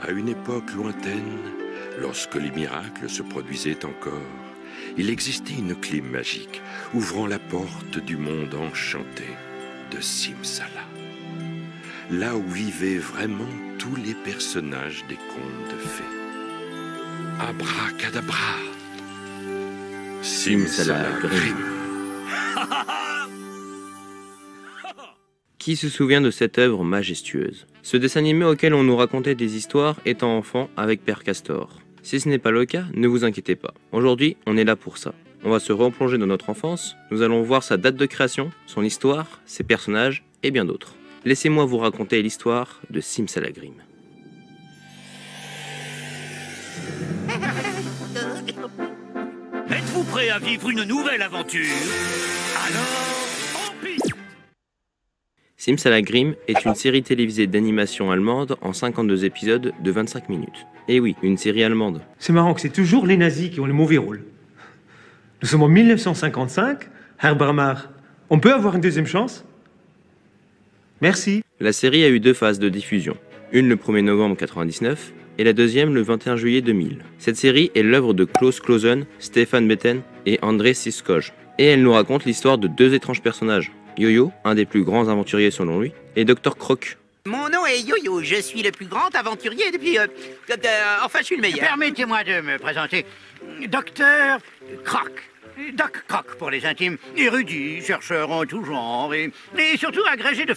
À une époque lointaine, lorsque les miracles se produisaient encore, il existait une clé magique ouvrant la porte du monde enchanté de Simsala. Là où vivaient vraiment tous les personnages des contes de fées. Abracadabra, Simsalagrim. Qui se souvient de cette œuvre majestueuse? Ce dessin animé auquel on nous racontait des histoires étant enfant avec Père Castor. Si ce n'est pas le cas, ne vous inquiétez pas. Aujourd'hui, on est là pour ça. On va se replonger dans notre enfance, nous allons voir sa date de création, son histoire, ses personnages et bien d'autres. Laissez-moi vous raconter l'histoire de Simsalagrim. Êtes-vous prêt à vivre une nouvelle aventure? Alors, en piste! Simsalagrim est une série télévisée d'animation allemande en 52 épisodes de 25 minutes. Et oui, une série allemande. C'est marrant que c'est toujours les nazis qui ont le mauvais rôle. Nous sommes en 1955, Herr Bramar. On peut avoir une deuxième chance? Merci. La série a eu deux phases de diffusion. Une le 1er novembre 1999 et la deuxième le 21 juillet 2000. Cette série est l'œuvre de Klaus Clausen, Stefan Betten et André Siskoj. Et elle nous raconte l'histoire de deux étranges personnages. Yo-Yo, un des plus grands aventuriers selon lui, et Dr. Croc. Mon nom est Yo-Yo, je suis le plus grand aventurier depuis... enfin, je suis le meilleur. Permettez-moi de me présenter. Docteur Croc. Doc Croc pour les intimes. Érudit, chercheur en tout genre et surtout agrégé de...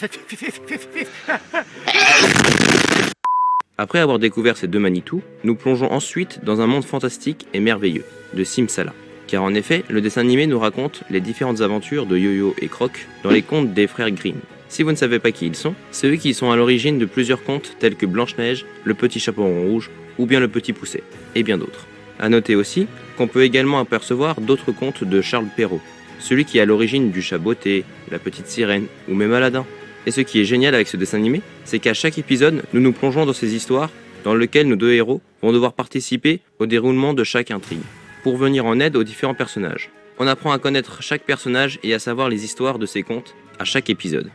Après avoir découvert ces deux Manitou, nous plongeons ensuite dans un monde fantastique et merveilleux, de Simsala. Car en effet, le dessin animé nous raconte les différentes aventures de Yo-Yo et Croc dans les contes des frères Grimm. Si vous ne savez pas qui ils sont, c'est eux qui sont à l'origine de plusieurs contes tels que Blanche-Neige, Le Petit Chaperon Rouge ou bien Le Petit Poucet, et bien d'autres. A noter aussi qu'on peut également apercevoir d'autres contes de Charles Perrault, celui qui est à l'origine du Chat Botté, La Petite Sirène ou même Aladdin. Et ce qui est génial avec ce dessin animé, c'est qu'à chaque épisode, nous nous plongeons dans ces histoires dans lesquelles nos deux héros vont devoir participer au déroulement de chaque intrigue, pour venir en aide aux différents personnages. On apprend à connaître chaque personnage et à savoir les histoires de ces contes à chaque épisode.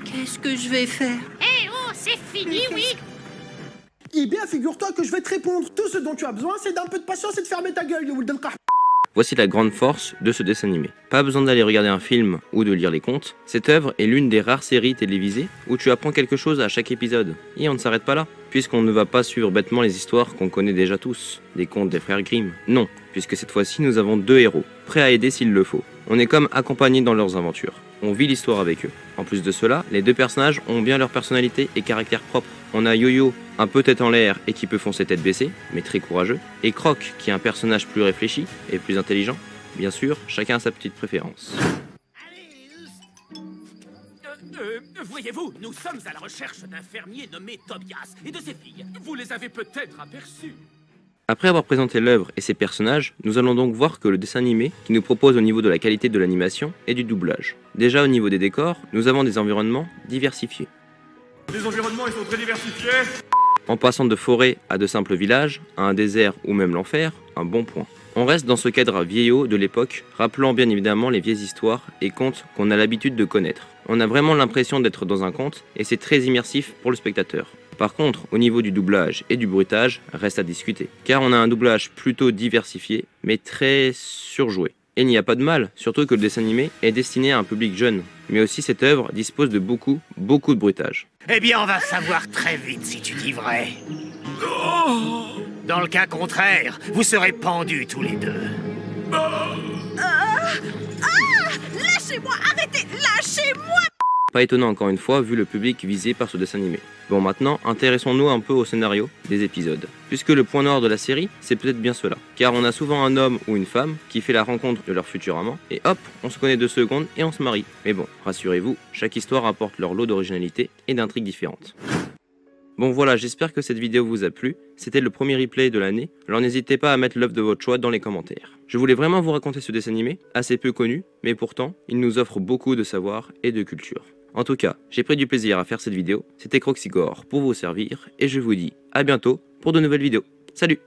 Qu'est-ce que je vais faire? Eh oh, c'est fini, oui! Eh bien, figure-toi que je vais te répondre. Tout ce dont tu as besoin, c'est d'un peu de patience et de fermer ta gueule, Youl Delkar. Voici la grande force de ce dessin animé. Pas besoin d'aller regarder un film ou de lire les contes. Cette œuvre est l'une des rares séries télévisées où tu apprends quelque chose à chaque épisode. Et on ne s'arrête pas là, puisqu'on ne va pas suivre bêtement les histoires qu'on connaît déjà tous, des contes des frères Grimm. Non, puisque cette fois-ci nous avons deux héros, prêts à aider s'il le faut. On est comme accompagnés dans leurs aventures. On vit l'histoire avec eux. En plus de cela, les deux personnages ont bien leur personnalité et caractère propre. On a Yo-Yo, un peu tête en l'air et qui peut foncer tête baissée, mais très courageux, et Croc, qui est un personnage plus réfléchi et plus intelligent. Bien sûr, chacun a sa petite préférence. Voyez-vous, nous sommes à la recherche d'un fermier nommé Tobias et de ses filles. Vous les avez peut-être aperçus. Après avoir présenté l'œuvre et ses personnages, nous allons donc voir que le dessin animé qui nous propose au niveau de la qualité de l'animation et du doublage. Déjà au niveau des décors, nous avons des environnements diversifiés. Les environnements, ils sont très diversifiés. En passant de forêt à de simples villages, à un désert ou même l'enfer, un bon point. On reste dans ce cadre vieillot de l'époque, rappelant bien évidemment les vieilles histoires et contes qu'on a l'habitude de connaître. On a vraiment l'impression d'être dans un conte et c'est très immersif pour le spectateur. Par contre, au niveau du doublage et du bruitage, reste à discuter. Car on a un doublage plutôt diversifié, mais très surjoué. Et il n'y a pas de mal, surtout que le dessin animé est destiné à un public jeune. Mais aussi cette œuvre dispose de beaucoup de bruitage. Eh bien, on va savoir très vite si tu dis vrai. Dans le cas contraire, vous serez pendus tous les deux. Lâchez-moi! Arrêtez! Lâchez-moi! Pas étonnant encore une fois vu le public visé par ce dessin animé. Bon maintenant, intéressons-nous un peu au scénario des épisodes. Puisque le point noir de la série, c'est peut-être bien cela. Car on a souvent un homme ou une femme qui fait la rencontre de leur futur amant, et hop, on se connaît 2 secondes et on se marie. Mais bon, rassurez-vous, chaque histoire apporte leur lot d'originalité et d'intrigues différentes. Bon voilà, j'espère que cette vidéo vous a plu. C'était le premier replay de l'année, alors n'hésitez pas à mettre l'œuvre de votre choix dans les commentaires. Je voulais vraiment vous raconter ce dessin animé, assez peu connu, mais pourtant, il nous offre beaucoup de savoir et de culture. En tout cas, j'ai pris du plaisir à faire cette vidéo, c'était Croxigore pour vous servir, et je vous dis à bientôt pour de nouvelles vidéos. Salut!